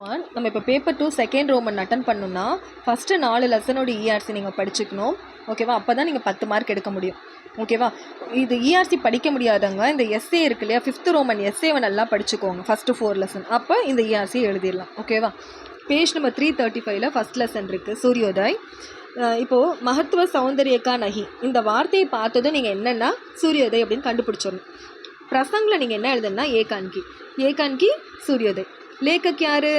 நம்ம இப்போ paper 2 second Roman attend பண்ணணும்னா ஃபஸ்ட்டு 4 லெசனோட இஆர்சி நீங்கள் படிச்சுக்கணும். ஓகேவா? அப்போ தான் நீங்கள் 10 மார்க் எடுக்க முடியும். ஓகேவா? இது இஆர்சி படிக்க முடியாதவங்க இந்த எஸ்ஏ இருக்கு இல்லையா, 5th ரோமன் எஸ்ஏவை நல்லா படிச்சுக்கோங்க. ஃபஸ்ட்டு 4 லெசன் அப்போ இந்த இஆர்சி எழுதிடலாம். ஓகேவா? பேஜ் நம்பர் 335 ஃபஸ்ட் லெசன் இருக்குது, சூரியோதய். இப்போது மகத்துவ சௌந்தர்யக்கா நகி இந்த வார்த்தையை பார்த்ததும் நீங்கள் என்னென்னா சூரியோதய் அப்படின்னு கண்டுபிடிச்சிடணும். பிரசங்கில் நீங்கள் என்ன எழுதுனா ஏகான்கி சூரியோதய். லேக்கக் யார்?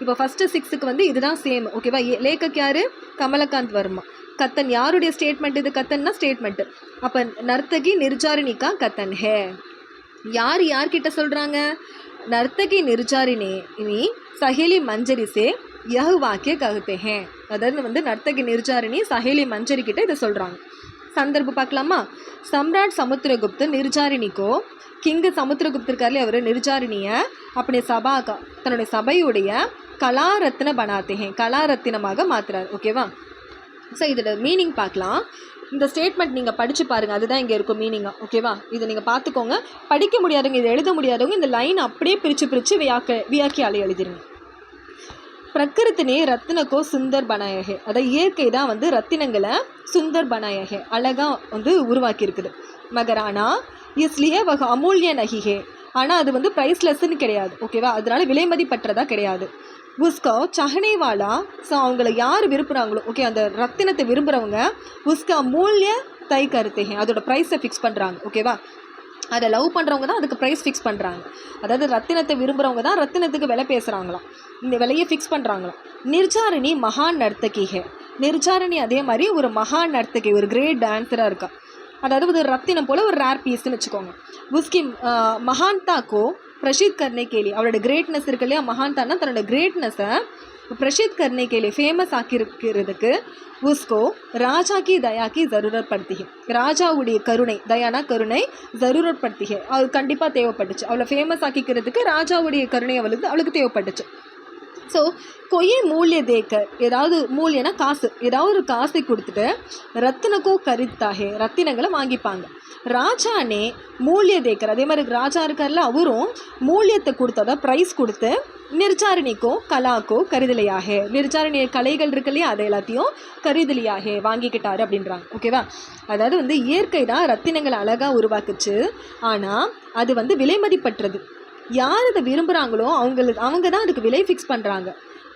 இப்போ ஃபஸ்ட்டு 6க்கு வந்து இதுதான் சேம். ஓகேவா? லேக்கக் யார்? கமலகாந்த் வர்மா. கத்தன் யாருடைய ஸ்டேட்மெண்ட் இது? கத்தன்னா ஸ்டேட்மெண்ட்டு. அப்போ நர்த்தகி நிர்ஜாரினிகா கத்தன் ஹே. யார்கிட்ட சொல்கிறாங்க? நர்த்தகி நிர்ஜாரினி சஹேலி மஞ்சரி சே யஹ் வாக்கிய கஹ்தே ஹே. அதாவது வந்து நர்த்தகி நிர்ஜாரினி சஹேலி மஞ்சரி கிட்ட இதை சொல்கிறாங்க. சந்தர்ப்பம் பார்க்கலாமா? சம்ராட் சமுத்திரகுப்து நிர்ஜாரினிக்கோ, கிங்கு சமுத்திரகுப்து இருக்கார்ல அவர் நிர்ஜாரினியை அப்படி சபாக்கா தன்னுடைய சபையுடைய கலாரத்ன பனாத்தே கலாரத்தினமாக மாற்றுறார். ஓகேவா? ஸோ இதில் மீனிங் பார்க்கலாம். இந்த ஸ்டேட்மெண்ட் நீங்கள் படித்து பாருங்கள், அதுதான் இங்கே இருக்கும் மீனிங்காக. ஓகேவா? இதை நீங்கள் பார்த்துக்கோங்க. படிக்க முடியாதவங்க, இதை எழுத முடியாதவங்க இந்த லைன் அப்படியே பிரித்து வியாக்கியாலே எழுதிருங்க. பிரகிருத்தினே ரத்தினக்கோ சுந்தர் பனாயகே. அதாவது இயற்கை தான் வந்து ரத்தினங்களை சுந்தர் பனாயகே அழகாக வந்து உருவாக்கி இருக்குது. மகரானா இஸ்லியே வக அமூல்ய நகிகே. ஆனால் அது வந்து ப்ரைஸ்லெஸ்ன்னு கிடையாது. ஓகேவா? அதனால விலை மதிப்பற்றதாக கிடையாது. உஸ்கோ சஹனேவாலா. ஸோ அவங்கள யார் விரும்புகிறாங்களோ, ஓகே, அந்த ரத்தினத்தை விரும்புகிறவங்க உஸ்கா மூல்ய தை கருத்தேகே அதோட ப்ரைஸை ஃபிக்ஸ் பண்ணுறாங்க. ஓகேவா? அதை லவ் பண்ணுறவங்க தான் அதுக்கு ப்ரைஸ் ஃபிக்ஸ் பண்ணுறாங்க. அதாவது ரத்தினத்தை விரும்புகிறவங்க தான் ரத்தினத்துக்கு விலை பேசுகிறாங்களாம், இந்த விலையை ஃபிக்ஸ் பண்ணுறாங்களாம். நிர்ஜாரினி மகான் நர்த்தகிகே. நிர்ஜாரினி அதே மாதிரி ஒரு மகான் நர்த்தகி, ஒரு கிரேட் டான்ஸராக இருக்கா. அதாவது ஒரு ரத்தினம் போல் ஒரு ரேர் பீஸ்ன்னு வச்சுக்கோங்க. உஸ்கி மகான்தாக்கோ பிரசித் கர்னே கேலி. அவளோட கிரேட்னஸ் இருக்கு இல்லையா, மகான்தான்னா தன்னோட கிரேட்னஸை பிரசித் கர்னே கேலி ஃபேமஸ் ஆக்கியிருக்கிறதுக்கு உஸ்கோ ராஜா கி தயா கி ஜரூரத் படுத்திகை. ராஜாவுடைய கருணை, தயானா கருணை, ஜரூரத் படுத்திகை அது கண்டிப்பாக தேவைப்பட்டுச்சு. அவளை ஃபேமஸ் ஆக்கிக்கிறதுக்கு ராஜாவுடைய கருணை அவளுக்கு தேவைப்பட்டுச்சு. ஸோ கொய்யை மூல்ய தேக்க, ஏதாவது மூல்யனா காசு, ஏதாவது ஒரு காசை கொடுத்துட்டு ரத்தினக்கோ கரித்தாகே ரத்தினங்களை வாங்கிப்பாங்க. ராஜானே மூல்ய தேக்கர், அதே மாதிரி ராஜா இருக்கார்ல அவரும் மூல்யத்தை கொடுத்து, அதாவது ப்ரைஸ் கொடுத்து நிர்ஜாரினிக்கோ கலாக்கோ கருதலையாக, நிர்ஜாரினி கலைகள் இருக்கு இல்லையா அதை எல்லாத்தையும் கருதலியாக வாங்கிக்கிட்டாரு அப்படின்றாங்க. ஓகேவா? அதாவது வந்து இயற்கை தான் ரத்தினங்களை அழகாக உருவாக்குச்சு, ஆனால் அது வந்து விலை மதிப்பற்றது. யார் அதை விரும்புகிறாங்களோ அவங்க தான் அதுக்கு விலை ஃபிக்ஸ் பண்ணுறாங்க.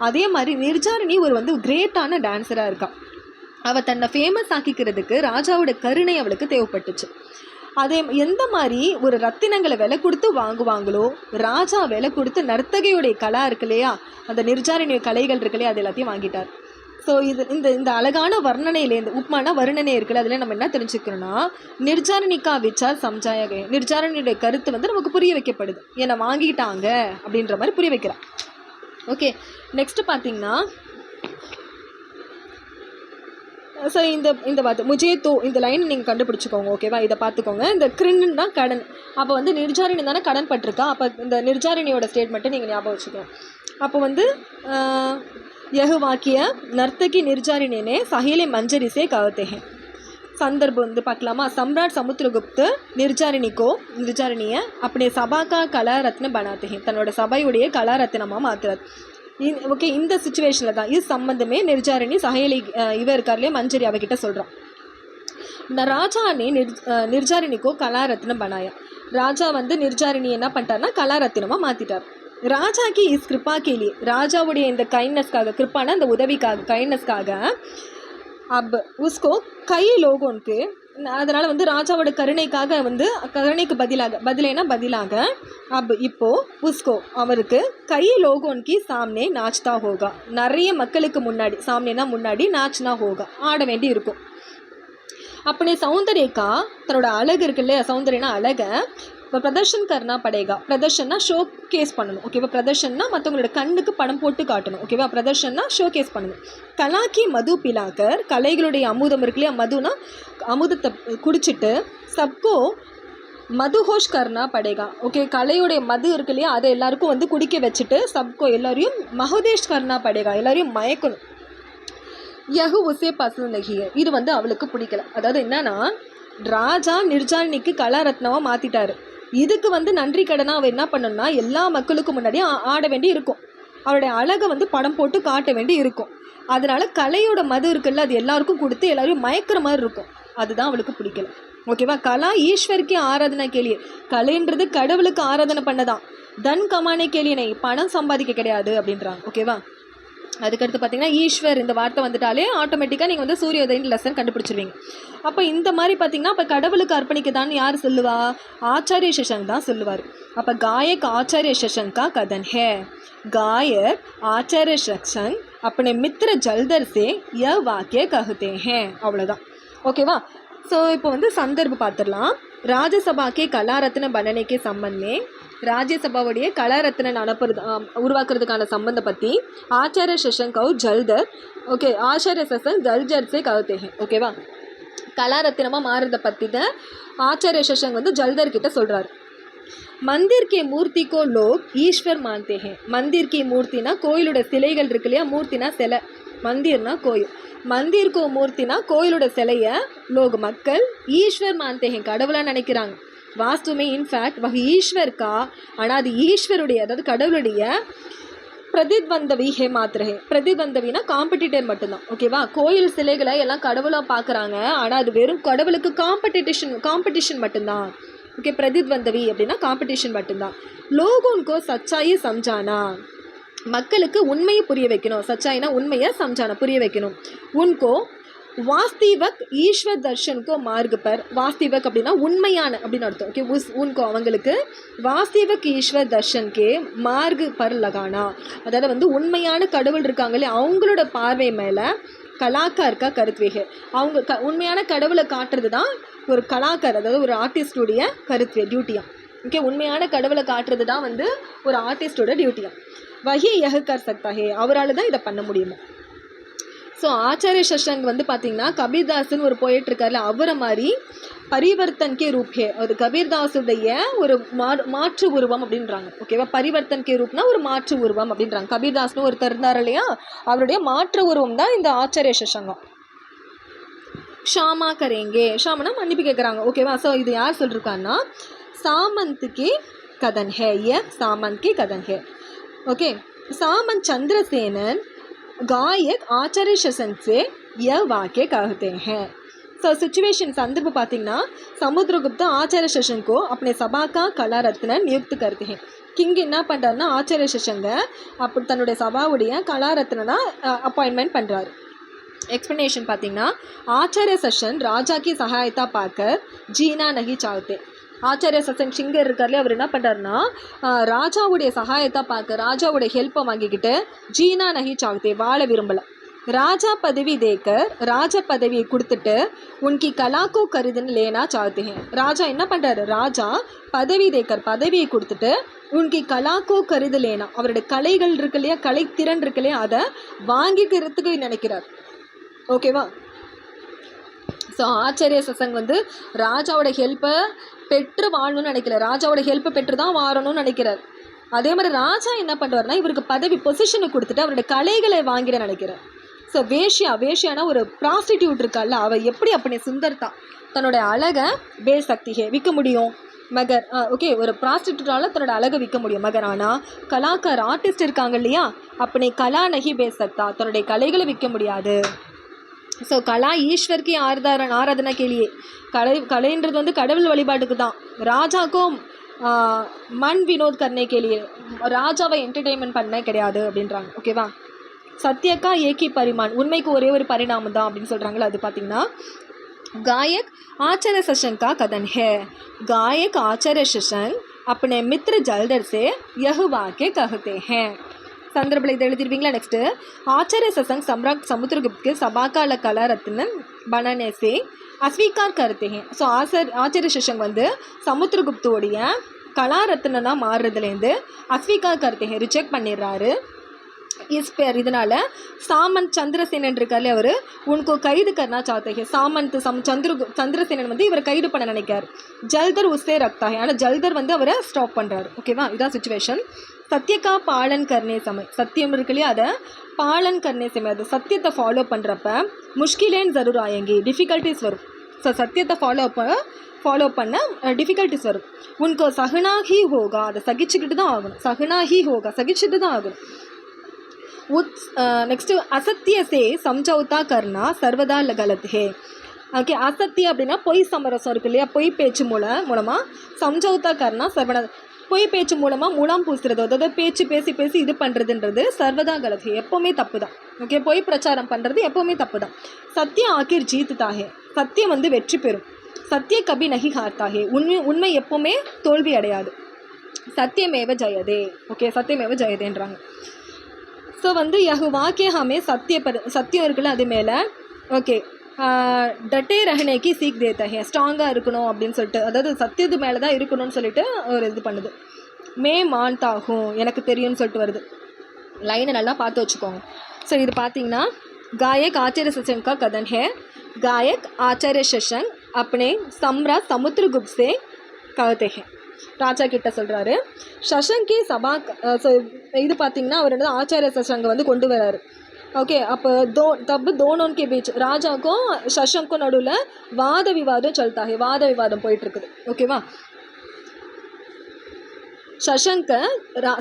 அதே மாதிரி நிர்ஜாரினி ஒரு வந்து கிரேட்டான டான்ஸராக இருக்கா. அவள் தன்னை ஃபேமஸ் ஆக்கிக்கிறதுக்கு ராஜாவோட கருணை அவளுக்கு தேவைப்பட்டுச்சு. அதே எந்த மாதிரி ஒரு ரத்தினங்களை விலை கொடுத்து வாங்குவாங்களோ, ராஜா விலை கொடுத்து நர்த்தகையுடைய கலா இருக்கு இல்லையா, அந்த நிர்ஜாரினிய கலைகள் இருக்கு இல்லையா, அது எல்லாத்தையும் வாங்கிட்டார். ஸோ இந்த அழகான வர்ணனையிலேருந்து உப்மானா வர்ணனை இருக்குல்ல, அதில் நம்ம என்ன தெரிஞ்சுக்கணும்னா நிர்ஜாரினிக்கா விச்சார் சம்ஜாயகே. நிர்ஜாரினியுடைய கருத்து வந்து நமக்கு புரிய வைக்கப்படுது, என்னை வாங்கிட்டாங்க அப்படின்ற மாதிரி புரிய வைக்கிறான். ஓகே, நெக்ஸ்ட்டு பார்த்தீங்கன்னா ஸோ இந்த பார்த்து முஜேத்தோ இந்த லைன் நீங்கள் கண்டுபிடிச்சிக்கோங்க. ஓகேவா? இதை பார்த்துக்கோங்க. இந்த கிரின்னு தான் கடன். அப்போ வந்து நிர்ஜாரினி தானே கடன் பட்டிருக்கா. அப்போ இந்த நிர்ஜாரினியோட ஸ்டேட்மெண்ட்டை நீங்கள் ஞாபகம் வச்சுக்கணும். அப்போ வந்து யஹ் வாக்கிய நர்த்தகி நிர்ஜாரினே சஹேலி மஞ்சரிசே கவத்தேஹே. சந்தர்ப்பம் வந்து பார்க்கலாமா? சம்ராட் சமுத்திரகுப்து நிர்ஜாரினியை அப்படியே சபாக்கா கலாரத்ன பனாத்தேஹே தன்னோட சபையுடைய கலாரத்னமாக மாற்றுறார். ஓகே, இந்த சுச்சுவேஷனில் தான் இது சம்மந்தமே நிர்ஜாரினி சஹேலி இவர் இருக்கார்லேயே மஞ்சரி அவகிட்ட சொல்கிறான். ராஜானே நிர்ஜாரினிக்கோ கலாரத்னம் பனாயா. ராஜா வந்து நிர்ஜாரினி என்ன பண்ணிட்டார்னா கலாரத்தினமாக மாற்றிட்டார். ராஜாக்கு இஸ் கிருப்பா கேலி, ராஜாவுடைய இந்த கைண்ட்னஸ்க்காக, கிருப்பான அந்த உதவிக்காக, கைண்ட்னஸ்க்காக அப் உஸ்கோ கை லோகோனுக்கு, அதனால் வந்து ராஜாவோட கருணைக்காக வந்து கருணைக்கு பதிலாக அப் இப்போ உஸ்கோ அவருக்கு கை லோகோன்கி சாம்னே நாச்தா ஹோகா, நிறைய மக்களுக்கு முன்னாடி, சாம்னேனா முன்னாடி, நாச்னா ஹோகா ஆட வேண்டி இருக்கும். அப்படி சௌந்தர்யக்கா தன்னோட அழகு இருக்கு இல்லையா, சௌந்தர்யனா அழகை இப்போ பிரதர்ஷன் கர்னா படேகா. பிரதர்ஷன்னா ஷோ கேஸ் பண்ணணும். ஓகேவா? பிரதர்ஷன்னா மற்றவங்களோட கண்ணுக்கு படம் போட்டு காட்டணும். ஓகேவா? பிரதர்ஷன்னா ஷோ கேஸ் பண்ணணும். கலாக்கி மது பிலாக்கர், கலைகளுடைய அமுதம் இருக்கு இல்லையா, மதுனா அமுதத்தை குடிச்சிட்டு சப்கோ மதுஹோஷ் கர்னா படேகா. ஓகே, கலையுடைய மது இருக்கு இல்லையா அதை எல்லாருக்கும் வந்து குடிக்க வச்சுட்டு சப்கோ எல்லாரையும் மகோதேஷ் கர்னா படேகா எல்லாரையும் மயக்கணும். யஹு உசே பசந்த் நஹி, இது வந்து அவளுக்கு பிடிக்கல. அதாவது என்னன்னா ராஜா நிர்ஜாரினிக்கு கலாரத்னமாக மாற்றிட்டாரு. இதுக்கு வந்து நன்றி கடனாக அவள் என்ன பண்ணணும்னா எல்லா மக்களுக்கும் முன்னாடி ஆட வேண்டி இருக்கும். அவருடைய அழகை வந்து படம் போட்டு காட்ட வேண்டி இருக்கும். அதனால கலையோட மது இருக்குல்ல, அது எல்லாருக்கும் கொடுத்து எல்லாரையும் மயக்கிற மாதிரி இருக்கும். அதுதான் அவளுக்கு பிடிக்கல. ஓகேவா? கலா ஈஸ்வருக்கு ஆராதனை கேளியே, கலைன்றது கடவுளுக்கு ஆராதனை பண்ணதான். தன் கமானே கேளியனை, பணம் சம்பாதிக்க கிடையாது அப்படின்றாங்க. ஓகேவா? அதுக்கடுத்து பார்த்தீங்கன்னா ஈஸ்வர் இந்த வார்த்தை வந்துட்டாலே ஆட்டோமேட்டிக்காக நீங்கள் வந்து சூரியோதயின் லெசன் கண்டுபிடிச்சிருவீங்க. அப்போ இந்த மாதிரி பார்த்தீங்கன்னா அப்போ கடவுளுக்கு அர்ப்பணிக்கதான்னு யார் சொல்லுவா? ஆச்சாரிய சஷங்க் தான் சொல்லுவார். அப்போ காயக் ஆச்சாரிய சஷங்க் கா கதன் ஹே, गायक आचार्य शशंक अपने मित्र जलधर से यह वाक्य कहते हैं. அவ்வளோதான். ஓகேவா? ஸோ இப்போ வந்து சந்தர்ப்பம் பார்த்துடலாம். ராஜ்யசபா கே கலாரத்ன பனனேக்கே சம்பந்தமே, ராஜ்யசபாவுடைய கலாரத்னன் உருவாக்குறதுக்கான சம்பந்தம் பற்றி ஆச்சாரிய சஷங்க் और ஜல்தர், ஓகே, ஆச்சாரிய சஷங்க் ஜல்தர் से कहते हैं. ஓகேவா? கலாரத்னமாக மாறுறதை பற்றி தான் ஆச்சாரிய சஷங்க் வந்து ஜல்தர் கிட்ட சொல்கிறாரு. மந்திர் கே மூர்த்தி கோ லோக் ஈஸ்வர் மான்தே ஹே. மந்திர் கி மூர்த்தினா கோயிலோட சிலைகள் இருக்கு இல்லையா, மூர்த்தினா சிலை, மந்திர்னா கோயில். மந்திர் கோ மூர்த்தினா கோயிலோட சிலையை லோக் மக்கள் ஈஸ்வர் மான்தே ஹே, கடவுளாக நினைக்கிறாங்க. வாஸ்துமே இன்ஃபேக்ட் வகை ஈஸ்வர் கா, ஆனால் அது ஈஸ்வருடைய, அதாவது கடவுளுடைய பிரதித்வந்தவி ஹே மாத்திரஹே. பிரதித்வந்தவினா காம்படிட்டர் மட்டும்தான். ஓகேவா? கோயில் சிலைகளை எல்லாம் கடவுளாக பார்க்குறாங்க, ஆனால் அது வெறும் கடவுளுக்கு காம்படிஷன் மட்டும்தான். ஓகே, பிரதித்வந்தவி அப்படின்னா காம்படிஷன் மட்டும்தான். லோகோன்கோ சச்சாயி சம்ஜானா, மக்களுக்கு உண்மையை புரிய வைக்கணும். சச்சாயினா உண்மையை, சம்ஜானா புரிய வைக்கணும். உன்கோ வாஸ்திவக் ஈஸ்வர் தர்ஷன்கோ மார்க் பர், வாஸ்திவக் அப்படின்னா உண்மையான அப்படின்னு அர்த்தம். ஓகே, உன்கோ அவங்களுக்கு வாஸ்திவக் ஈஸ்வர் தர்ஷன்கே மார்க் பர் லகானா, அதாவது வந்து உண்மையான கடவுள் இருக்காங்களே அவங்களோட பார்வை மேலே கலாக்காருக்கா கருத்வேக, அவங்க உண்மையான கடவுளை காட்டுறது தான் ஒரு கலாக்கார், அதாவது ஒரு ஆர்டிஸ்டுடைய கருத்வே டியூட்டியா. ஓகே, உண்மையான கடவுளை காட்டுறது தான் வந்து ஒரு ஆர்டிஸ்டோட டியூட்டியா. வஹி யஹ் கர் சக்தா ஹே, அவரால் தான் இதை பண்ண முடியுமா. ஸோ ஆச்சாரிய சஷங்க் வந்து பார்த்தீங்கன்னா கபீர்தாஸ்ன்னு ஒரு போயிட்டு இருக்காருல, அவரை மாதிரி பரிவர்த்தன் கே ரூப் ஹே, அது கபீர்தாஸுடைய ஒரு மாற்று உருவம் அப்படின்றாங்க. ஓகேவா? பரிவர்த்தன் கே ரூப்னா ஒரு மாற்று உருவம் அப்படின்றாங்க. கபீர்தாஸ்னு ஒருத்தர் இருந்தார் இல்லையா, அவருடைய மாற்று உருவம் தான் இந்த ஆச்சாரிய சஷங்கம். ஷாமா கரேங்கே, ஷாமனா மன்னிப்பு கேட்குறாங்க. ஓகேவா? ஸோ இது யார் சொல்லியிருக்காங்கன்னா சாமந்த் கே கதன் ஹே, சாமந்த் கே கதன் ஹே. ஓகே, சாமந்த் சந்திரசேனன் गायक आचार्य शशंक से यह वाक्य कहते हैं. ஸோ சுச்சுவேஷன் சந்தர்ப்பம் பார்த்தீங்கன்னா சமுத்திரகுப்தா ஆச்சாரிய சஷங்கோ अपने सभा का कला रत्न नियुक्त करते हैं. கிங் என்ன பண்ணுறாருன்னா ஆச்சாரிய சஷங்க அப்படி தன்னுடைய சபாவுடைய கலாரத்னா அப்பாயின்மெண்ட் பண்ணுறாரு. एक्सप्लेनेशन பார்த்தீங்கன்னா ஆச்சாரிய சஷன் ராஜா की सहायता पाकर जीना नहीं चाहते. ஆச்சாரிய சசன் சிங்கர் இருக்கார்லே, அவர் என்ன பண்ணுறாருன்னா ராஜாவுடைய சகாயத்தை பார்க்க, ராஜாவுடைய ஹெல்ப்பை வாங்கிக்கிட்டு ஜீனா நகி சாக்தே, வாழ விரும்பலை. ராஜா பதவி தேக்கர், ராஜா பதவியை கொடுத்துட்டு உன்கி கலாக்கோ கருதுன்னு லேனா சாக்தே. ராஜா என்ன பண்ணுறாரு, ராஜா பதவி தேக்கர், பதவியை கொடுத்துட்டு உன்கி கலாக்கோ கருது லேனா, அவருடைய கலைகள் இருக்கு இல்லையா, கலைத்திறன் இருக்கு இல்லையா, அதை வாங்கிக்கிறதுக்கு நினைக்கிறார். ஓகேவா? ஸோ ஆச்சாரிய சசங் வந்து ராஜாவோட ஹெல்ப்பை பெற்று வாழணும்னு நினைக்கல, ராஜாவோட ஹெல்ப்பை பெற்று தான் வாழணும்னு நினைக்கிறார். அதே மாதிரி ராஜா என்ன பண்ணுவார்னா இவருக்கு பதவி பொசிஷனை கொடுத்துட்டு அவருடைய கலைகளை வாங்கிட நினைக்கிறார். ஸோ வேஷ்யானா ஒரு ப்ராஸ்டிடியூட் இருக்கால, அவள் எப்படி அப்படி சுந்தர்தா தன்னோட அழகை பேசக்திகே விற்க முடியும் மகர். ஓகே, ஒரு ப்ராஸ்டிடியூட்டால் தன்னோட அழகை விற்க முடியும் மகர். ஆனால் கலாக்கார் ஆர்டிஸ்ட் இருக்காங்க இல்லையா, அப்படி கலா நகி பேசக்தா, தன்னுடைய கலைகளை விற்க முடியாது. ஸோ கலா ஈஸ்வருக்கு ஆராதனை கேளியே, கலைன்றது வந்து கடவுள் வழிபாட்டுக்கு தான். ராஜாக்கும் மண் வினோத் கர்ணே கேளியே, ராஜாவை என்டர்டெயின்மெண்ட் பண்ண கிடையாது அப்படின்றாங்க. ஓகேவா? சத்யக்கா ஏகி பரிமாண், உண்மைக்கு ஒரே ஒரு பரிணாமம் தான் அப்படின்னு சொல்கிறாங்களா. அது பார்த்தீங்கன்னா गायक आचार्य शशंक का कथन है, गायक आचार्य शशंक अपने मित्र जलधर से यह वाक्य कहते हैं. संदर्भ इधर எழுதிருவீங்களா. नेक्स्ट आचार्य शशंक सम्राट समुद्रगुप्त के सभा का कला रत्न बनाने से अस्वीकार करते हैं. ஸோ ஆச்சாரிய சஷங்க் வந்து சமுத்திரகுப்தோடைய கலாரத்னா மாறுறதுலேருந்து அஸ்வீகார் கருத்தே ரிஜெக்ட் பண்ணிடுறாரு. பேர் இதனால் சாமந்த் சந்திரசேனன் இருக்கார்ல, அவர் உனக்கு கைது கர்னா சாத்தே. சாமந்த் சந்திரசேனன் வந்து இவரை கைது பண்ண நினைக்கார். ஜல்தர் உஸ்ஸே ரக்தா ஹே, ஆனால் ஜல்தர் வந்து அவரை ஸ்டாப் பண்ணுறாரு. ஓகேவா? இதான் சுச்சுவேஷன். சத்தியக்கா பாலன் கர்னே சமயம், சத்தியம் இருக்கு இல்லையா, அதை பாலன் கர்னே சமயம், அது சத்தியத்தை ஃபாலோ பண்ணுறப்ப முஷ்கிலேன் ஜரூர் ஆயங்கி, டிஃபிகல்ட்டிஸ் வரும். ஸோ சத்தியத்தை ஃபாலோ பண்ண டிஃபிகல்ட்டிஸ் வரும். உனக்கு சகுனா ஹி ஹோகா, அதை சகிச்சுக்கிட்டு தான் ஆகணும். சகுனா ஹி ஹோகா, சகிச்சுட்டு தான் ஆகணும். नेक्स्ट असत्य से समझौता करना सर्वदा गलत है ஓகே அசத்தியம் அப்படின்னா பொய் சமரசம் இருக்கு இல்லையா பொய் பேச்சு மூலமாக சம்ஜௌத்தா கர்னா சர்வதா பொய் பேச்சு மூலமாக முலாம் பூசுறது அதாவது பேச்சு பேசி இது பண்ணுறதுன்றது சர்வதா கலத் எப்போவுமே தப்பு தான் ஓகே பொய் பிரச்சாரம் பண்ணுறது எப்போவுமே தப்பு தான் சத்தியம் ஆக்கிர் ஜீத்துதாகே சத்தியம் வந்து வெற்றி பெறும் சத்திய கபி நகி ஹார்த்தாகே உண்மை எப்போவுமே தோல்வி அடையாது சத்தியமேவ ஜெயதே ஓகே சத்தியமேவ ஜெயதேன்றாங்க ஸோ வந்து யஹு வாக்கிய ஹமே சத்தியம் இருக்குல்ல அது மேலே ஓகே டட்டே ரஹனேக்கு சீக் தேத்தா ஸ்ட்ராங்காக இருக்கணும் அப்படின்னு சொல்லிட்டு அதாவது சத்தியத்து மேலே தான் இருக்கணும்னு சொல்லிட்டு ஒரு இது பண்ணுது மே மான்தாகும் எனக்கு தெரியும்னு சொல்லிட்டு வருது லைனை நல்லா பார்த்து வச்சுக்கோங்க ஸோ இது பார்த்தீங்கன்னா गायक आचार्य शशंक का कथन है गायक आचार्य शशंक अपने सम्राट समुद्रगुप्त से कहते हैं ராஜா கிட்ட சொல்கிறாரு ஷஷங்கி சபா ஸோ இது பார்த்தீங்கன்னா அவர் வந்து ஆச்சாரிய சஷங்க வந்து கொண்டு வராரு ஓகே அப்போ तब दोनों के बीच ராஜாக்கும் ஷஷங்க்கும் நடுவில் வாத விவாதம் चलता है வாத விவாதம் போயிட்டுருக்குது ஓகேவா शशंक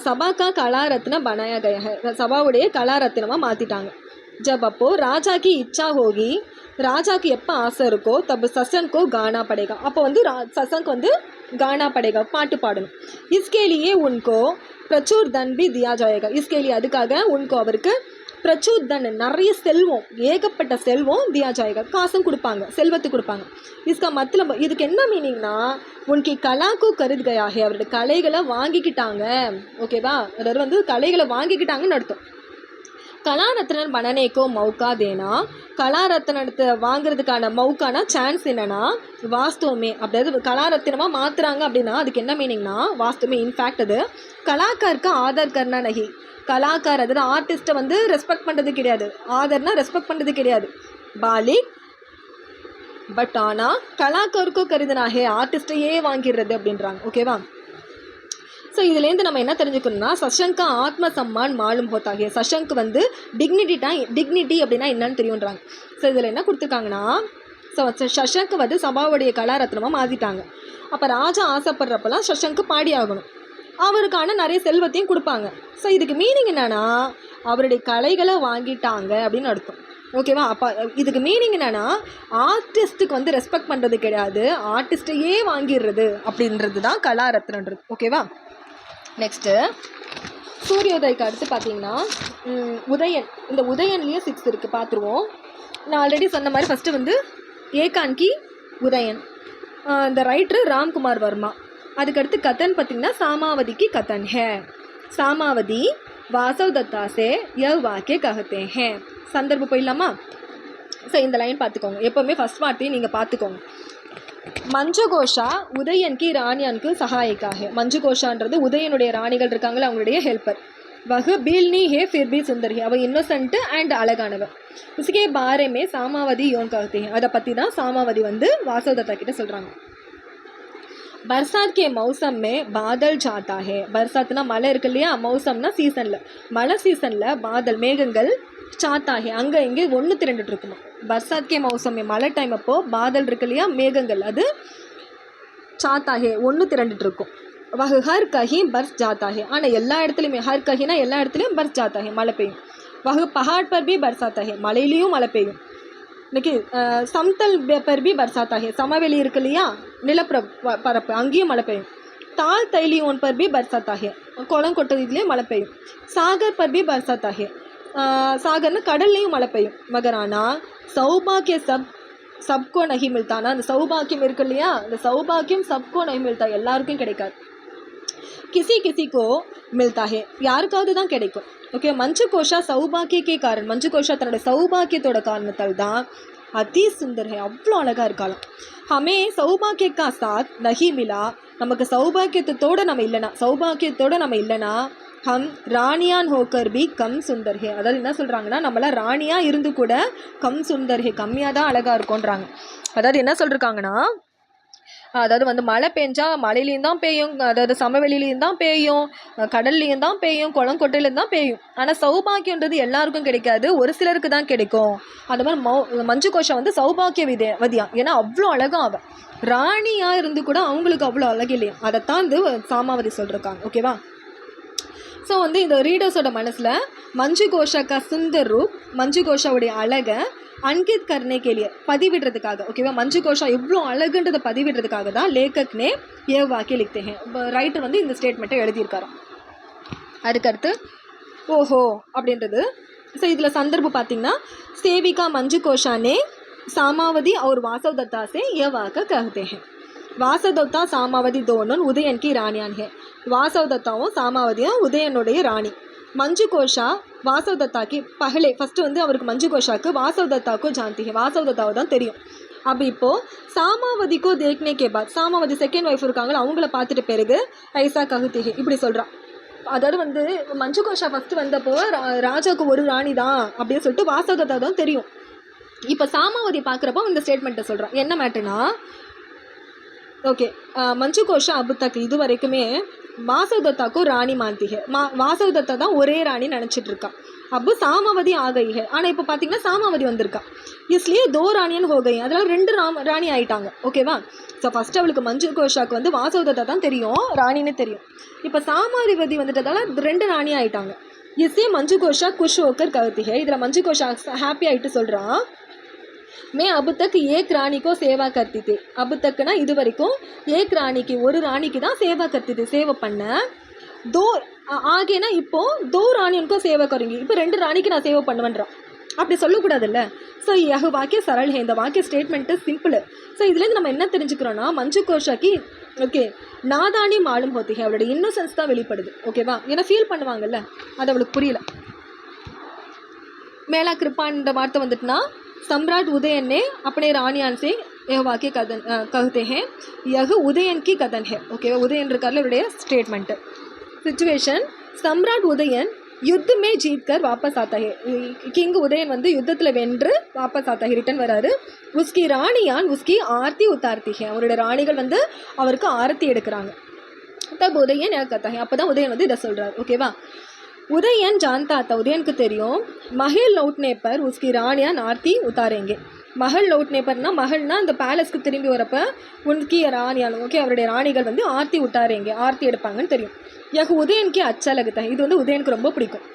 सभा का कला रत्न बनाया गया है சபாவுடைய கலா ரத்னமாக மாற்றிட்டாங்க जब அப்போ ராஜா की इच्छा होगी राजा की எப்போ ஆசை இருக்கோ तब सशंक को गाना पड़ेगा அப்போ வந்து सशंक வந்து गाना पड़ेगा பாட்டு பாடணும் इसके लिए उनको प्रचुर धन भी दिया जाएगा इसके लिए அதுக்காக उनको அவருக்கு प्रचुर धन நிறைய செல்வம் ஏகப்பட்ட செல்வம் दिया जाएगा காசும் கொடுப்பாங்க செல்வத்து கொடுப்பாங்க इसका मतलब இதுக்கு என்ன மீனிங்னா உனக்கு கலாக்கு கருது கயா ஹே அவருடைய கலைகளை வாங்கிக்கிட்டாங்க ஓகேவா அதாவது வந்து கலைகளை வாங்கிக்கிட்டாங்கன்னு அர்த்தம் கலா ரத்னன் பனனேக்கோ மௌக்கா தேனா கலா ரத்னத்தை வாங்குறதுக்கான மௌக்கானா சான்ஸ் என்னன்னா வாஸ்துவமே அப்படியாது கலா ரத்னமாக மாற்றுறாங்க அப்படின்னா அதுக்கு என்ன மீனிங்னா வாஸ்துவமே இன்ஃபேக்ட் அது கலாக்காருக்கு ஆதர் கர்னா நகி கலாக்கார் அதாவது ஆர்டிஸ்ட்டை வந்து ரெஸ்பெக்ட் பண்ணுறது கிடையாது ஆதர்னா ரெஸ்பெக்ட் பண்ணுறது கிடையாது பாலிக் பட் ஆனால் கலாக்காருக்கோ கருதுனாகே ஆர்டிஸ்ட்டையே வாங்கிடுறது அப்படின்றாங்க ஓகேவா ஸோ இதுலேருந்து நம்ம என்ன தெரிஞ்சுக்கணும்னா சஷங்கா ஆத்ம சம்மான் மாலும் ஹோத்தாகிய சஷங்க் வந்து டிக்னிட்டி அப்படின்னா என்னன்னு தெரியுன்றாங்க ஸோ இதில் என்ன கொடுத்துருக்காங்கன்னா ஸோ சஷங்க் வந்து சபாவுடைய கலாரத்னமாக மாற்றிட்டாங்க அப்போ ராஜா ஆசைப்படுறப்பெல்லாம் சஷங்க் பாடி ஆகணும் அவருக்கான நிறைய செல்வத்தையும் கொடுப்பாங்க ஸோ இதுக்கு மீனிங் என்னென்னா அவருடைய கலைகளை வாங்கிட்டாங்க அப்படின்னு அர்த்தம் ஓகேவா அப்போ இதுக்கு மீனிங் என்னென்னா ஆர்டிஸ்ட்டுக்கு வந்து ரெஸ்பெக்ட் பண்ணுறது கிடையாது ஆர்டிஸ்ட்டையே வாங்கிடுறது அப்படின்றது தான் கலாரத்னன்றது ஓகேவா நெக்ஸ்ட்டு சூரியோதய்க்கு அடுத்து பார்த்தீங்கன்னா உதயன் இந்த உதயன்லேயே 6 இருக்குது பார்த்துருவோம் நான் ஆல்ரெடி சொன்ன மாதிரி ஃபஸ்ட்டு வந்து ஏகான்கி உதயன் இந்த ரைட்ரு ராம்குமார் வர்மா அதுக்கடுத்து கதன் பார்த்திங்கன்னா சாமாவதிக்கு கதன் ஹே சாமாவதி வாசவ் தத்தா சே யவ் வாக்கே கஹத்தே ஹே சந்தர்ப்பம் போயிடலாமா ஸோ இந்த லைன் பார்த்துக்கோங்க எப்போவுமே ஃபஸ்ட் வார்த்தையும் நீங்கள் பார்த்துக்கோங்க மஞ்சு கோஷா உதயன்கி ராணியானுக்கு சகாயிக்காக மஞ்சு கோஷான்றது உதயனுடைய ராணிகள் இருக்காங்களே அவங்களுடைய ஹெல்ப்பர் வகு பீல்னி ஹே ஃபிர் பி சுந்தரி அவள் இன்னோசன்ட்டு அண்ட் அழகானவர் உசுக்கே பாரேமே சாமாவதி யோன் கஹத்தே அதை பற்றி தான் சாமாவதி வந்து வாசவ் தத்தா கிட்ட சொல்கிறாங்க बरसात के मौसम में बादल जाता है बरसातना மழை இருக்கு இல்லையா மௌசம்னா சீசனில் மழை சீசனில் பாதல் மேகங்கள் சாத்தாகே அங்கே இங்கே ஒன்று திரண்டுட்டு இருக்குமா பர்சாத் கே மௌசம் மழை டைம் அப்போது பாதல் இருக்கு இல்லையா மேகங்கள் அது சாத்தாகே ஒன்று திரண்டுட்டு இருக்கும் வகு ஹர் கஹி பர்ஸ் ஜாத்தாகே ஆனால் எல்லா இடத்துலையுமே ஹர் கஹினா எல்லா இடத்துலையும் பர்ஸ் ஜாத்தாகே மழை பெய்யும் வகு பஹாட் பர் பி பர்சாத்தாகே மலையிலையும் மழை பெய்யும் இன்னைக்கு சம்தல் பர் பி பர்சாத்தாகே சமவெளி இருக்கு இல்லையா நிலப்பரப்பு அங்கேயும் மழை பெய்யும் தால் தைலியோன் பர் பி பர்சாத்தாகே குளம் கொட்டதுலேயே மழை பெய்யும் சாகர் பர் பி பர்சாத்தாகே சாகர்னா கடல்லையும் மழை பெய்யும் மகரானா சௌபாக்கிய சப்கோ நகி மில்தானா அந்த சௌபாக்கியம் இருக்கு இல்லையா அந்த சௌபாக்கியம் சப்கோ நகி மில்தா எல்லாருக்கும் கிடைக்காது கிசிக்கோ மில்தா ஹே யாருக்காவது தான் கிடைக்கும் ஓகே மஞ்சு கோஷா சௌபாக்கியக்கே காரணம் மஞ்சு கோஷா தன்னோட சௌபாக்கியத்தோட காரணத்தால் தான் அதி சுந்தர் ஹே அவ்வளோ அழகாக இருக்கலாம் ஹமே சௌபாக்கியக்கா சாத் நகி மிலா நமக்கு சௌபாக்கியத்தோடு நம்ம இல்லைனா ஹம் ராணியான் ஹோக்கர் பி கம் சுந்தர் ஹே அதாவது என்ன சொல்கிறாங்கன்னா நம்மளாம் ராணியாக இருந்து கூட கம் சுந்தர் ஹே கம்மியாக தான் அழகாக இருக்கும்ன்றாங்க அதாவது என்ன சொல்லியிருக்காங்கன்னா அதாவது வந்து மழை பெஞ்சால் மலையிலையும் தான் பெய்யும் அதாவது சமவெளியிலையும் தான் பெய்யும் கடல்லையும் தான் பெய்யும் குளங்கொட்டையிலையும் தான் பெய்யும் ஆனால் சௌபாக்கியன்றது எல்லாருக்கும் கிடைக்காது ஒரு சிலருக்கு தான் கிடைக்கும் அந்த மாதிரி மஞ்சு கோஷா வந்து சௌபாக்கிய வதியா ஏன்னா அவ்வளோ அழகாக அவள் ராணியாக இருந்து கூட அவங்களுக்கு அவ்வளோ அழகு இல்லையா அதைத்தான் வந்து சாமாவதி சொல்லியிருக்காங்க ஓகேவா ஸோ வந்து இந்த ரீடர்ஸோட மனசில் மஞ்சு கோஷா கா சுந்தர் ரூப், மஞ்சு கோஷாவுடைய அழகை அன்கித் கர்னே கேலிய பதிவிடுறதுக்காக, ஓகேவா, மஞ்சு கோஷா எவ்வளோ அழகுன்றதை பதிவிடுறதுக்காக தான் லேக்கக்னே ஏ வாக்கிய லிக்தே ரைட்டர் வந்து இந்த ஸ்டேட்மெண்ட்டை எழுதியிருக்காராம். அதுக்கடுத்து ஓஹோ அப்படின்றது. ஸோ இதில் சந்தர்ப்பம் பார்த்தீங்கன்னா சேவிகா மஞ்சு கோஷானே सामावती और वासव दत्ता से यह वाक्य कहते हैं. वासव दत्ता सामावती दोनों उदयन की रानियां हैं. वासव दत्ताओं सामावतियों उदयनुடைய रानी. मंजू कोशा वासव दत्ता की पहले फर्स्ट வந்து அவருக்கு மஞ்சு கோஷாக்கு वासव दत्ता को जानती है. वासव दत्ताவை தான் தெரியும். अब இப்போ सामावती को देखने के बाद सामावती செகண்ட் ஒய்ஃப் இருக்காங்களா அவங்கள பார்த்துட்டு பிறகு ஐசா கஹுத்தி இப்படி சொல்கிறான். அதாவது வந்து மஞ்சு கோஷா ஃபஸ்ட்டு வந்தப்போ ராஜாவுக்கு ஒரு ராணி தான் அப்படின்னு சொல்லிட்டு வாசவ தத்தா தான் தெரியும். இப்போ சாமாவதி பார்க்குறப்போ இந்த ஸ்டேட்மெண்ட்டை சொல்கிறான். என்ன மேட்டர்னா, ஓகே, மஞ்சு கோஷா அபு தக் இது வரைக்குமே வாசவ் தத்தாக்கும் ராணி மாந்தி ஹே, வாசவ் தத்தா தான் ஒரே ராணி நினச்சிட்டு இருக்கான். அப்போ சாமாவதி ஆகை ஹே, ஆனால் இப்போ பார்த்தீங்கன்னா சாமாவதி வந்திருக்கா. இஸ்லியே தோ ராணியன் ஹோகை, அதெல்லாம் ரெண்டு ராணி ஆகிட்டாங்க. ஓகேவா. ஸோ ஃபஸ்ட்டு அவளுக்கு மஞ்சு கோஷாவுக்கு வந்து வாசவ் தத்தா தான் தெரியும், ராணின்னு தெரியும். இப்போ சாமாவதி வந்துட்டதால ரெண்டு ராணி ஆகிட்டாங்க. இஸ்லியே மஞ்சு கோஷா குஷ் ஹோக்கர் கருத்தி ஹே, இதில் மஞ்சு கோஷா ஹாப்பி ஆகிட்டு சொல்கிறான், मैं अब तक एक रानी को सेवा करती थी. अब तक ना இது வரைக்கும் एक रानी की ஒரு ராணிக்கு தான் சேவா करती थी, சேவை பண்ண. दो आगे ना இப்போ दो रानियों को सेवा करूँगी, இப்போ ரெண்டு ராணிக்கு நான் சேவை பண்ணுவேன்றான். அப்படி சொல்லக்கூடாதுல்ல. ஸோ யஹ் வாக்கிய சரள் ஹே, இந்த வாக்கிய ஸ்டேட்மெண்ட்டு சிம்பிள். ஸோ இதுலேருந்து நம்ம என்ன தெரிஞ்சுக்கிறோன்னா மஞ்சு கோஷாக்கு ஓகே நாதானி மாலும் ஹோத்தி ஹே, அவளோட இன்னோசன்ஸ் தான் வெளிப்படுது. ஓகேவா, ஏன்னா ஃபீல் பண்ணுவாங்கல்ல, அது அவளுக்கு புரியல. மேலா கிருப்பான்ற வார்த்தை வந்துட்டுனா सम्राट उदयन ने अपने रानियान से यह वाक्य कहते हैं, यह उदयन की कथन है. ओके, उदयन இருக்காருடைய स्टेटमेंट. सिचुएशन, सम्राट उदयन युद्ध में जीत कर वापस आता है. किंग उदयन வந்து யுத்தத்தில் வென்று வாபஸ் आता है, ரிட்டர்ன் வராரு. उसकी रानियान उसकी आरती उतारती है, அவருடைய ராணிகள் வந்து அவருக்கு ஆரத்தி எடுக்கிறாங்க. तब उदयन यह कहता है, அப்போ தான் உதயன் வந்து இதை சொல்கிறார். ஓகேவா. उदयन जानता था, उदयन को தெரியும், महल लौटने पर उसकी रानियां आरती उतारेंगे. महल लौटने पर ना महलना அந்த பேலஸ்க்கு திரும்பி வரப்ப उनकी रानियां ஓகே அவருடைய ராணிகள் வந்து ஆர்த்தி உட்டாரேங்க, ஆர்த்தி எடுப்பாங்கன்னு தெரியும். यह उदयन के अच्छा लगता है, இது வந்து உதயனுக்கு ரொம்ப பிடிக்கும்.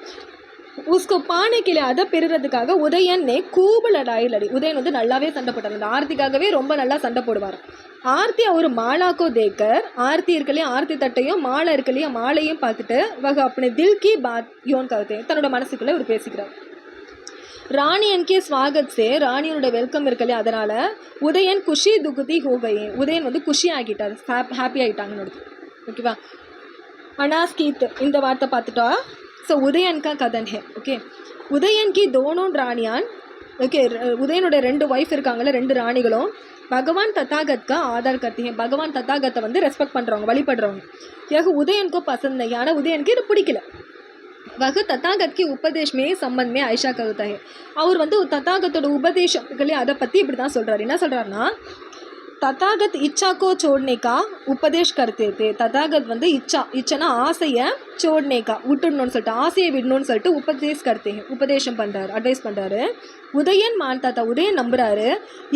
उसको पाने के लिए அதை பெறுறதுக்காக உதயன் ने खूब लड़ाई लड़ी. உதயன் வந்து நல்லாவே சண்டை போட்டார், அந்த ஆர்த்திக்காகவே ரொம்ப நல்லா சண்டை போடுவார். आरती और माला को देखकर, आरती இருக்கலையே ஆர்த்தி தட்டையும் மாலை இருக்கலையே மாலையும் பார்த்துட்டு वह अपने दिल की बात யோன் कहते हैं, தன்னோட மனசுக்குள்ளே ஒரு பேசிக்கிறார். ராணியன் கே ஸ்வாகத் சே, ராணியனோட வெல்கம் இருக்கலையே அதனால் உதயன் குஷி துகுதி ஹோகையே, உதயன் வந்து குஷி ஆகிட்டார், ஹாப்பி ஆகிட்டாங்கன்னு. ஓகேவா. அனாஸ் கீத் இந்த வார்த்தை பார்த்துட்டா. ஸோ உதயன் கா கதன் ஹே. ஓகே, உதயன் கி தோனோன் ராணியான், ஓகே உதயனோட ரெண்டு ஒய்ஃப் இருக்காங்களே, ரெண்டு ராணிகளும் பகவான் தத்தாகத்கா ஆதார் கர்த்தி ஹே, பகவான் தத்தாகத்தை வந்து ரெஸ்பெக்ட் பண்ணுறவங்க, வழிபடுறவங்க. யஹ் உதயனுக்கு பசந்த் नहीं, ஆனால் உதயனுக்கு இது பிடிக்கல. वह तथागत के उपदेश में संबंध में ऐसा कहता है, அவர் வந்து தத்தாகத்தோட உபதேசங்களே அதை பற்றி இப்படி தான் சொல்கிறார். என்ன சொல்கிறாருன்னா, तथागत इच्छा को छोड़ने का उपदेश करते थे. तथागत வந்து இச்சனா ஆசையை छोड़ने का விட்டுடணும்னு சொல்லிட்டு, ஆசையை விடணும்னு சொல்லிட்டு உபதேஷ் करते हैं, உபதேசம் பண்ணுறாரு, அட்வைஸ் பண்ணுறாரு. உதயன் மான்தா தா, உதயன் நம்புறாரு.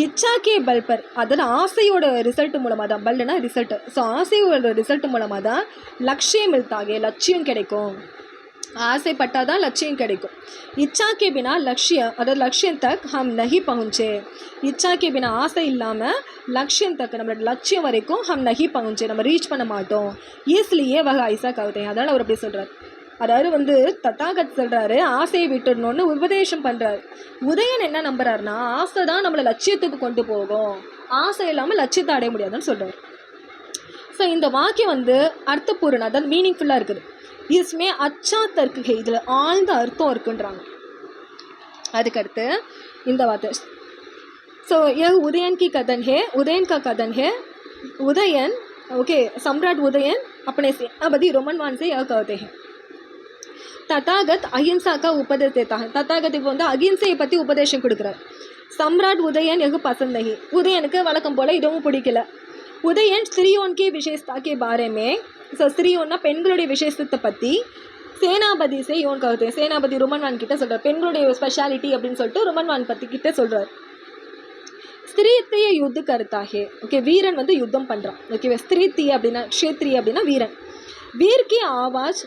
இச்சா கே பல் பர், அதில் ஆசையோட ரிசல்ட் மூலமாக தான், பல்னா ரிசல்ட், ஸோ ஆசையோட ரிசல்ட் மூலமாக தான் லட்சியம் மில்தாகே, லட்சியம் கிடைக்கும். ஆசைப்பட்டால் தான் லட்சியம் கிடைக்கும். இச்சா கே பினா லட்சியம், அதாவது லட்சியம் தக் ஹம் நஹி பहुंचे. இச்சா கே பினா ஆசை இல்லாமல் லட்சியம் தக், நம்மளோட லட்சியம் வரைக்கும் ஹம் நஹி பहुंचे, நம்ம ரீச் பண்ண மாட்டோம். இஸ்லியே வக ஐசா கவுதேன், அதனால் அவர் அப்படி சொல்கிறார். அதாவது வந்து தத்தாகத் சொல்கிறாரு ஆசையை விட்டுடணும்னு உபதேசம் பண்ணுறாரு. உதயன் என்ன நம்புறாருன்னா, ஆசை தான் நம்மளை லட்சியத்துக்கு கொண்டு போகும், ஆசை இல்லாமல் லட்சியத்தை அடைய முடியாதுன்னு சொல்கிறார். ஸோ இந்த வாக்கியம் வந்து அர்த்தபூர்ணம், அதாவது மீனிங்ஃபுல்லாக இருக்குது. इसमें अच्छा तर्क है, இதில் ஆழ்ந்த அர்த்தம் இருக்குன்றாங்க. அதுக்கடுத்து இந்த வார்த்தை, ஸோ यह उदयन की कथन है, उदयन का कथन है. उदयन ओके, सम्राट उदयन अपने सेनापति रोमनवान से यह कहते हैं, तथागत अहिंसा का उपदेश देता है. तथागत இப்போ வந்து அகிம்சையை பற்றி உபதேசம் கொடுக்குறார். सम्राट उदयन यह पसंद नहीं, உதயனுக்கு வழக்கம் போல் இதுவும் பிடிக்கல. उदयन स्त्रियों की विशेषता के बारे में, ஸோ ஸ்திரீயோன்னா பெண்களுடைய விசேஷத்தை பற்றி சேனாபதி சே யோன் கவுதே, சேனாபதி ருமன்வான் கிட்ட சொல்கிறார், பெண்களுடைய ஸ்பெஷாலிட்டி அப்படின்னு சொல்லிட்டு ருமன்வான் பற்றி கிட்ட சொல்கிறார். ஸ்திரீத்திய யுத்த கருத்தாகே, ஓகே வீரன் வந்து யுத்தம் பண்ணுறான். ஓகே, ஸ்திரீத்திய அப்படின்னா க்ஷேத்ரிய அப்படின்னா வீரன். வீர் கி ஆவாஜ்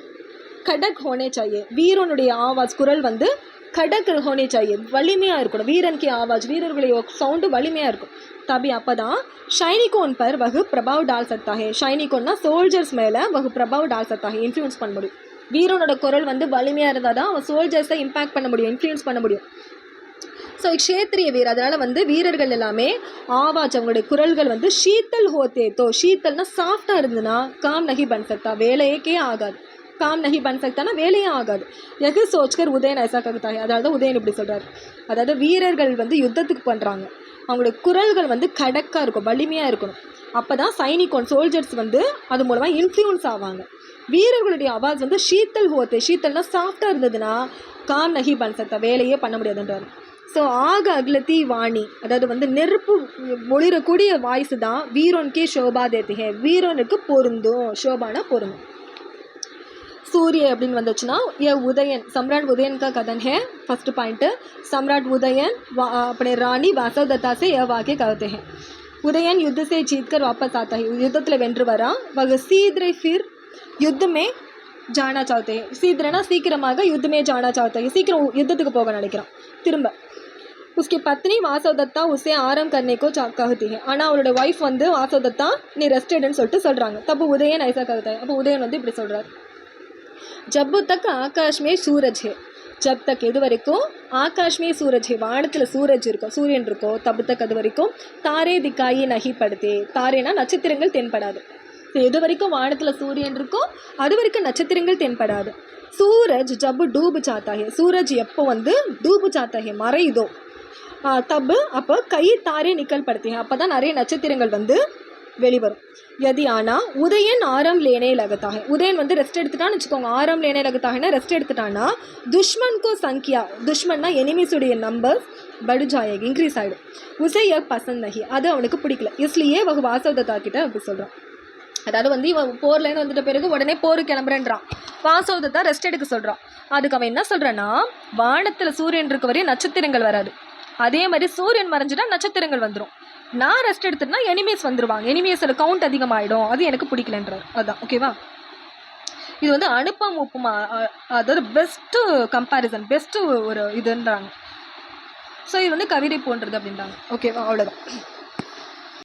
கடக் ஹோனே சாயே, வீரனுடைய ஆவாஸ் குரல் வந்து கடக் ஹோனே சாயே, வலிமையாக இருக்கணும். வீரன் கி ஆவாஸ், வீரர்களுடைய சவுண்டு வலிமையாக இருக்கும். தபி அப்போ தான் ஷைனிகோன் பர் வகு பிரபாவ் டால் சக்தா ஹே. ஷைனிகோன்னா சோல்ஜர்ஸ் மேலே வகு பிரபாவ் டால் சக்தா ஹே, இன்ஃப்ளூயன்ஸ் பண்ண முடியும். வீரனோட குரல் வந்து வலிமையாக இருந்தால் தான் அவன் சோல்ஜர்ஸை இம்பேக்ட் பண்ண முடியும், இன்ஃப்ளூயன்ஸ் பண்ண முடியும். ஸோ க்ஷேத்ரிய வீர், அதனால் வந்து வீரர்கள் எல்லாமே ஆவாஜ் அவங்களுடைய குரல்கள் வந்து ஷீத்தல் ஹோத்தே தோ, ஷீத்தல்னா சாஃப்டாக இருந்ததுன்னா காம் நகி பன் சக்தா, வேலையே ஆகாது. காம் நகி பன் சக்தானா வேலையே ஆகாது. எகு சோச்கர் உதயன் ஐசா ககுத்தாய், அதாவது உதயன் இப்படி சொல்கிறார். அதாவது வீரர்கள் வந்து யுத்தத்துக்கு பண்ணுறாங்க, அவங்களுடைய குரல்கள் வந்து கடக்காக இருக்கும், வலிமையாக இருக்கணும். அப்போ தான் சைனிகோன் சோல்ஜர்ஸ் வந்து அது மூலமாக இன்ஃப்ளூயன்ஸ் ஆவாங்க. வீரர்களுடைய ஆவாஸ் வந்து ஷீத்தல் ஹோத்தே, ஷீத்தல்னா சாஃப்டாக இருந்ததுன்னா காம் நகி பன் சக்தா, வேலையே பண்ண முடியாதுன்றார். ஸோ ஆக அகலத்தி வாணி, அதாவது வந்து நெருப்பு ஒளிரக்கூடிய வாய்ஸ் தான் வீரோன்கே ஷோபா தேத்திகே, வீரனுக்கு பொருந்தும். ஷோபானா பொருந்தும். सूर्य அப்படின்னு வந்துச்சுன்னா ये उदयन, सम्राट उदयन का कथन है. फर्स्ट पॉइंट, सम्राट उदयन अपने रानी वासवदत्ता से यह वाक्य कहते हैं. उदयन युद्ध से जीतकर वापस आता है, युद्धத்தில் வென்று வரா. वह शीघ्र फिर युद्ध में जाना चाहते हैं. शीघ्रனா சீக்கிரமாக युद्ध में जाना चाहते हैं, சீக்கிரம் யுத்தத்துக்கு போக நினைக்கிறான் திரும்ப. उसकी पत्नी वासवदत्ता उसे आराम करने को कहती है. ஆனால் அவரோட ஒய்ஃப் வந்து வாசவதத்தா நீ ரெஸ்ட் எடுன்னு சொல்லிட்டு சொல்கிறாங்க. தப்பு உதயன் ஐசா कहता है. அப்போ உதயன் வந்து இப்படி சொல்கிறார். जब तक आकाश में सूरज है, जब तक எது வரைக்கும் ஆகாஷ் में सूरज है, வானத்தில் சூரஜ் இருக்கும், சூரியன் இருக்கும். तब तक அது வரைக்கும் தாரே திக்காயி நகி படுத்தே, தாரேனா நட்சத்திரங்கள் தென்படாது. எது வரைக்கும் வானத்தில் சூரியன் இருக்கும் அது வரைக்கும் நட்சத்திரங்கள் தென்படாது. சூரஜ் ஜப் டூபு சாத்தா ஹே, சூரஜ் எப்போ வந்து டூபு சாத்தா ஹே மறையுதோ தப்பு அப்போ கை தாரே நிக்கல் படுத்தி, அப்போ தான் நிறைய நட்சத்திரங்கள் வந்து வெளிவரும். यदि आना उदयन आराम लेने लगता है, उदयन வந்து ரெஸ்ட் எடுத்துட்டான்னு வச்சுக்கோங்க. ஆராம் लेने लगता है ना, ரெஸ்ட் எடுத்துட்டான்னா दुश्मन को संख्या, दुश्मनனா எனிமீஸ் உடைய நம்பர் बढ़ जाएगी, इंक्रीज ஆகிடும். उसे यह पसंद नहीं, அது அவனுக்கு பிடிக்கல. इसलिए वह வாசவதத்தா கிட்ட அப்படி சொல்கிறான். அதாவது வந்து இவன் போர்லேருந்து வந்துட்ட பிறகு உடனே போருக்கு கிளம்புறேன்றான். வாசவதத்தா ரெஸ்ட் எடுக்க சொல்கிறான். அதுக்கு அவன் என்ன சொல்கிறான்னா, வானத்தில் சூரியன் இருக்க வரையும் நட்சத்திரங்கள் வராது, அதே மாதிரி சூரியன் மறைஞ்சிட்டா நட்சத்திரங்கள் வந்துடும். நான் ரெஸ்ட் எடுத்துட்டுனா எனிமீஸ் வந்துடுவாங்க, எனிமீஸோட கவுண்ட் அதிகமாகிடும், அது எனக்கு பிடிக்கலன்றார். அதுதான் ஓகேவா. இது வந்து அனுப்பம் உப்புமா, அதாவது பெஸ்ட்டு கம்பேரிசன், பெஸ்ட்டு ஒரு இதுன்றாங்க. ஸோ இது வந்து கவிதை போன்றது அப்படின்றாங்க. ஓகேவா, அவ்வளோதான்.